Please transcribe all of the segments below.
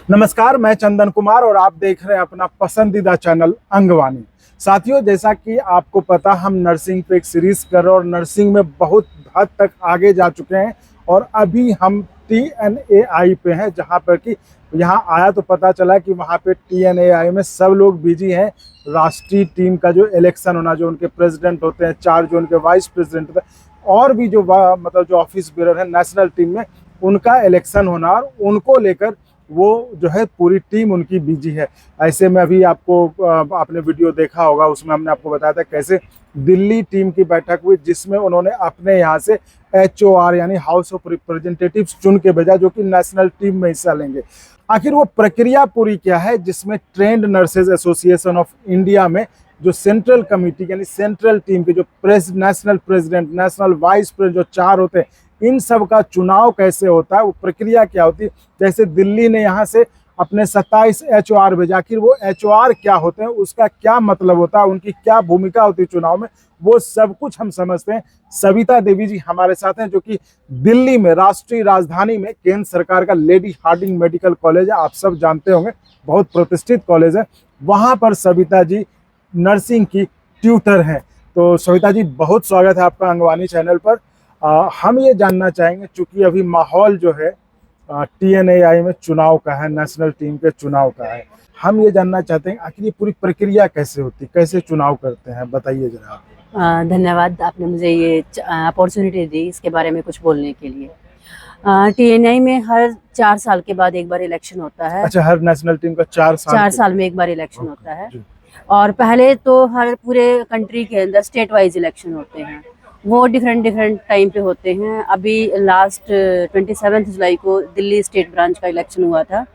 नमस्कार, मैं चंदन कुमार और आप देख रहे हैं अपना पसंदीदा चैनल अंगवानी। साथियों, जैसा कि आपको पता, हम नर्सिंग पे एक सीरीज कर रहे हैं और नर्सिंग में बहुत हद तक आगे जा चुके हैं और अभी हम TNAI पे हैं, जहां पर कि यहाँ आया तो पता चला कि वहाँ पे TNAI में सब लोग बिजी हैं। राष्ट्रीय टीम का जो इलेक्शन होना, जो उनके प्रेसिडेंट होते हैं, 4 जो उनके वाइस प्रेसिडेंट होते हैं और भी जो मतलब जो ऑफिस बेरर है नेशनल टीम में, उनका इलेक्शन होना और उनको लेकर वो जो है पूरी टीम उनकी बिजी है। ऐसे में अभी आपको आपने वीडियो देखा होगा, उसमें हमने आपको बताया था कैसे दिल्ली टीम की बैठक हुई, जिसमें उन्होंने अपने यहाँ से HOR यानी हाउस ऑफ रिप्रेजेंटेटिव्स चुन के भेजा, जो कि नेशनल टीम में हिस्सा लेंगे। आखिर वो प्रक्रिया पूरी क्या है, जिसमें trend nurses association of India में जो सेंट्रल कमेटी यानी सेंट्रल टीम के जो national president, national vice president जो 4 होते हैं, इन सब का चुनाव कैसे होता है, वो प्रक्रिया क्या होती है। जैसे दिल्ली ने यहाँ से अपने 27 HOR भेजा, आखिर वो HOR क्या होते हैं, उसका क्या मतलब होता है, उनकी क्या भूमिका होती है चुनाव में, वो सब कुछ हम समझते हैं। सविता देवी जी हमारे साथ हैं, जो कि दिल्ली में राष्ट्रीय राजधानी में केंद्र सरकार का लेडी हार्डिंग मेडिकल कॉलेज है, आप सब जानते होंगे, बहुत प्रतिष्ठित कॉलेज है। वहाँ पर सविता जी नर्सिंग की ट्यूटर हैं। तो सविता जी, बहुत स्वागत है आपका अंगवानी चैनल पर। हम ये जानना चाहेंगे, चूंकि अभी माहौल जो है TNAI में चुनाव का है, नेशनल टीम के चुनाव का है, हम ये जानना चाहते हैं आखिर ये पूरी प्रक्रिया कैसे होती है, कैसे चुनाव करते हैं, बताइए जरा आप। धन्यवाद, आपने मुझे ये अपॉर्चुनिटी दी इसके बारे में कुछ बोलने के लिए। TNAI में हर 4 साल के बाद एक बार इलेक्शन होता है। अच्छा, हर नेशनल टीम का 4 साल में एक बार इलेक्शन होता है। और पहले तो हर पूरे कंट्री के अंदर स्टेट वाइज इलेक्शन होते हैं, वो डिफरेंट टाइम पे होते हैं। अभी लास्ट 27 जुलाई को दिल्ली स्टेट ब्रांच का इलेक्शन हुआ था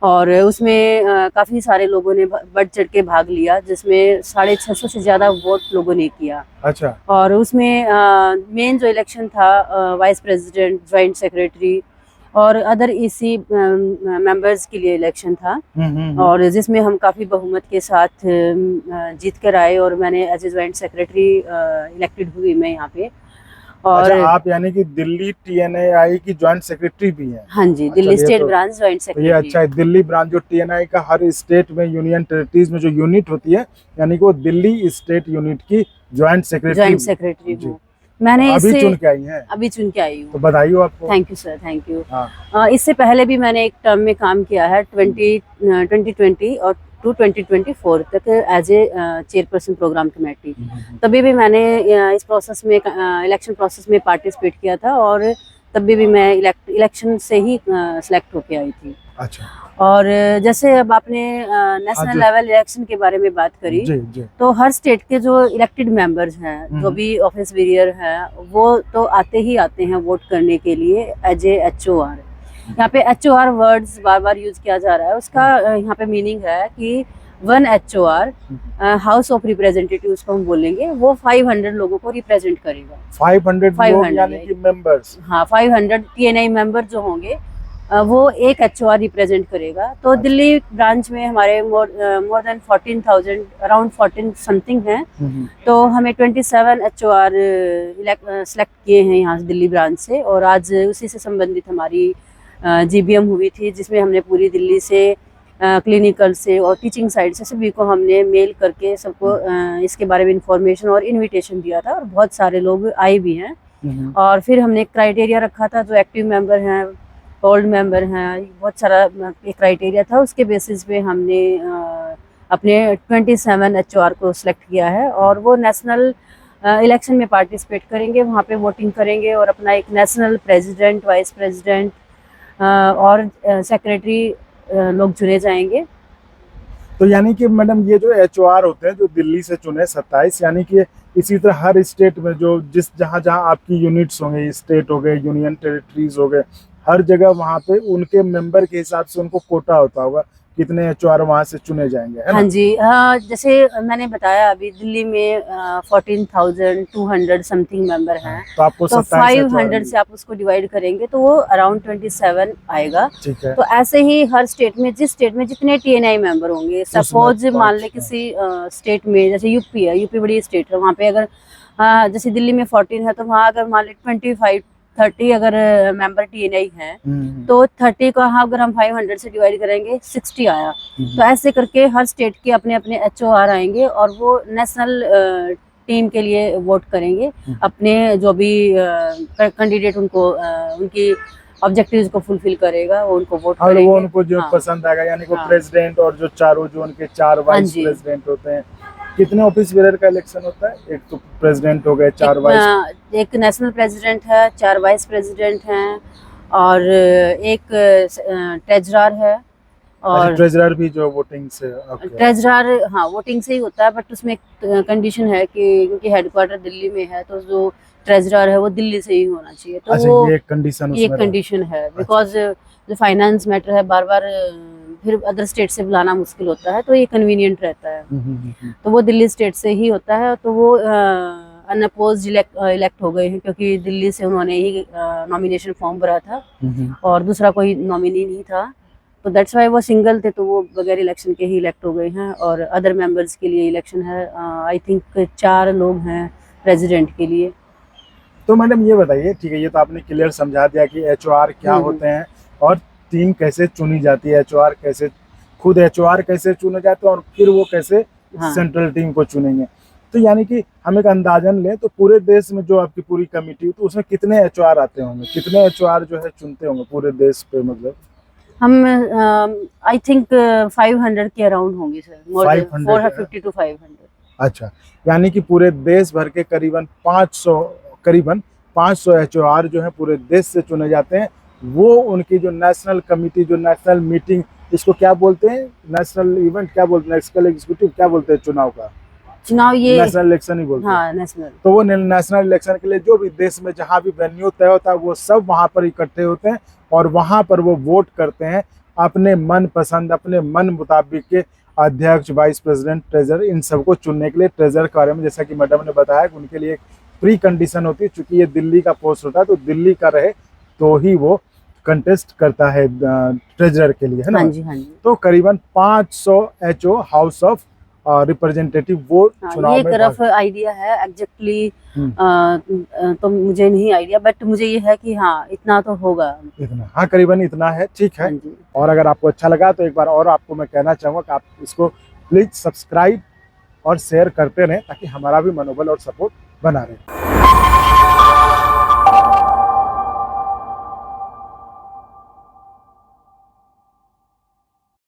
और उसमें काफ़ी सारे लोगों ने बढ़ चढ़ के भाग लिया, जिसमें 650 से ज़्यादा वोट लोगों ने किया। अच्छा। और उसमें मेन जो इलेक्शन था वाइस प्रेसिडेंट, ज्वाइंट सेक्रेटरी और अदर EC मेंबर्स के लिए इलेक्शन था और जिसमें हम काफ़ी बहुमत के साथ जीत कर आए और मैंने as a joint secretary elected हुई मैं यहाँ पे। और अच्छा, आप यानी कि दिल्ली TNAI की ज्वाइंट सेक्रेटरी भी हैं? हाँ जी, अच्छा, Delhi state branch joint secretary. ये अच्छा है, दिल्ली ब्रांच जो TNAI का हर स्टेट में, यूनियन टेरिटरीज में जो यूनिट होती है, यानी कि वो दिल्ली स्टेट यूनिट की ज्वाइंट सेक्रेटरी हूँ। मैंने अभी चुन के आई हैं? अभी चुन के आई हूँ। तो बधाई हो आपको। Thank you sir, thank you. हाँ। इससे पहले भी मैंने एक टर्म में काम किया है 2020 और 2024 तक as a chairperson programme committee. तभी भी मैंने इस प्रोसेस में, इलेक्शन प्रोसेस में पार्टिसिपेट किया था और तभी भी मैं इलेक्शन से ही सिलेक्ट होके आई थी। अच्छा। और जैसे अब आपने नेशनल लेवल इलेक्शन के बारे में बात करी, जी। तो हर स्टेट के जो इलेक्टेड मेंबर्स हैं, जो भी ऑफिस बेरियर हैं, वो तो आते हैं वोट करने के लिए एज ए HOR। यहाँ पे HOR वर्ड्स बार बार यूज किया जा रहा है, उसका यहाँ पे मीनिंग है कि 1 HOR हाउस ऑफ रिप्रेजेंटेटिव उसको हम बोलेंगे, वो 500 लोगों को रिप्रेजेंट करेगा। 500 यानी कि मेंबर्स? हाँ, 500 TNAI मेंबर जो होंगे वो एक HOR रिप्रेजेंट करेगा। तो दिल्ली ब्रांच में हमारे मोर देन 14,000, अराउंड 14 समथिंग हैं। तो हमें 27 HOR सिलेक्ट किए हैं यहाँ दिल्ली ब्रांच से और आज उसी से संबंधित हमारी GBM हुई थी, जिसमें हमने पूरी दिल्ली से, क्लिनिकल से और टीचिंग साइड से सभी को हमने मेल करके सबको इसके बारे में इंफॉर्मेशन और इन्विटेशन दिया था और बहुत सारे लोग आए भी हैं। और फिर हमने क्राइटेरिया रखा था, जो एक्टिव मेंबर हैं, ओल्ड मेंबर हैं, बहुत सारा एक क्राइटेरिया था, उसके बेसिस पे हमने अपने 27 HOR को सिलेक्ट किया है और वो नेशनल इलेक्शन में पार्टिसिपेट करेंगे, वहाँ पे वोटिंग करेंगे और अपना एक नेशनल प्रेसिडेंट, वाइस प्रेसिडेंट और सेक्रेटरी लोग चुने जाएंगे। तो यानी कि मैडम, ये जो HOR होते हैं जो दिल्ली से चुने 27, यानी कि इसी तरह हर स्टेट में जो जहाँ आपकी यूनिट्स होंगे, स्टेट हो गए, यूनियन टेरिटरीज हो गए, हर जगह वहाँ पे उनके मेंबर के हिसाब से उनको कोटा होता होगा, कितने HOR वहाँ से चुने जाएंगे, है ना? हाँ जी, जैसे मैंने बताया, अभी दिल्ली में 14,200 समथिंग मेंबर हैं। तो आपको तो 500 से आप उसको डिवाइड करेंगे तो वो अराउंड 27 आएगा। ठीक है। तो ऐसे ही हर स्टेट में, जिस स्टेट में जितने TNAI मेंबर होंगे, सपोज मान ले किसी स्टेट में, जैसे यूपी है, यूपी बड़ी स्टेट है, वहाँ पे अगर जैसे दिल्ली में 14 है तो वहाँ अगर मान ले 25 30 अगर मेंबर TNI हैं तो 30 को हाँ अगर हम 500 से डिवाइड करेंगे 60 आया। तो ऐसे करके हर स्टेट के अपने अपने HOR आएंगे और वो नेशनल टीम के लिए वोट करेंगे, अपने जो भी कैंडिडेट उनको उनकी ऑब्जेक्टिव्स को फुलफिल करेगा वो उनको वोट और करेंगे। वो उनको जो पसंद आएगा, यानी कि प्रेसिडेंट और जो चारों जो उनके 4 वाइस प्रेसिडेंट होते हैं। कितने ऑफिस बेरर का इलेक्शन होता है? एक तो प्रेसिडेंट हो गए, 4 वाइस, एक नेशनल प्रेसिडेंट है, 4 वाइस प्रेसिडेंट हैं और एक ट्रेजरर है। और ट्रेजरर भी जो वोटिंग से, ट्रेजरर हाँ वोटिंग से ही होता है, बट उसमें एक कंडीशन है कि क्योंकि हेडक्वार्टर दिल्ली में है तो जो ट्रेजरर है वो दिल्ली से ही होना चाहिए। तो वो ये कंडीशन है बिकॉज जो फाइनेंस मैटर है बार बार फिर अदर स्टेट से बुलाना मुश्किल होता है, तो ये कन्वीनियंट रहता है। तो वो दिल्ली स्टेट से ही होता है। तो वो अनअपोज्ड इलेक्ट हो गए हैं क्योंकि दिल्ली से उन्होंने ही नॉमिनेशन फॉर्म भरा था और दूसरा कोई नॉमिनी नहीं था, तो दैट्स वाई वो सिंगल थे, तो वो बगैर इलेक्शन के ही इलेक्ट हो गए हैं। और अदर मेंबर्स के लिए इलेक्शन है, आई थिंक 4 लोग हैं प्रेसिडेंट के लिए। तो मैडम ये बताइए, ठीक है, ये तो आपने क्लियर समझा दिया कि HOR क्या होते हैं और टीम कैसे चुनी जाती है, HOR कैसे, खुद HOR कैसे चुने जाते हैं और फिर वो कैसे सेंट्रल टीम को चुनेंगे। तो यानी कि हम एक अंदाजन लें तो पूरे देश में जो आपकी पूरी कमेटी, तो उसमें कितने HOR आते होंगे, कितने HOR जो है चुनते होंगे पूरे देश पे? मतलब हम आई थिंक 500 के अराउंड होंगे सर, 450 to 500। अच्छा, यानी कि पूरे देश भर के करीबन 500 HOR जो है पूरे देश से चुने जाते हैं। वो उनकी जो नेशनल कमिटी, जो नेशनल मीटिंग, इसको क्या बोलते हैं, नेशनल इवेंट क्या बोलते हैं, नेशनल एग्जीक्यूटिव क्या बोलते हैं चुनाव का? चुनाव ये नेशनल इलेक्शन ही बोलते हैं। हाँ, नेशनल। तो वो नेशनल इलेक्शन के लिए जो भी देश में जहाँ भी वेन्यू तय होता है वो सब वहाँ पर इकट्ठे होते हैं और वहाँ पर वो वोट करते हैं अपने मन पसंद, अपने मन मुताबिक के अध्यक्ष, वाइस प्रेसिडेंट, ट्रेजरर, इन सबको चुनने के लिए। ट्रेजरर के बारे में जैसा कि मैडम ने बताया कि उनके लिए एक प्री कंडीशन होती है, चूंकि ये दिल्ली का पोस्ट होता है तो दिल्ली का रहे तो ही वो कंटेस्ट करता है ट्रेजरर के लिए, है ना? हाँ जी, हाँ जी। तो करीबन 500 HO हाउस ऑफ रिप्रेजेंटेटिव वो चुनाव ये में रफ आइडिया है, एग्जैक्टली तो मुझे नहीं आइडिया, बट मुझे ये है कि हाँ इतना तो होगा, इतना, हाँ करीबन इतना है, ठीक है। और अगर आपको अच्छा लगा तो एक बार और आपको मैं कहना चाहूँगा कि आप इसको प्लीज सब्सक्राइब और शेयर करते रहें ताकि हमारा भी मनोबल और सपोर्ट बना रहे।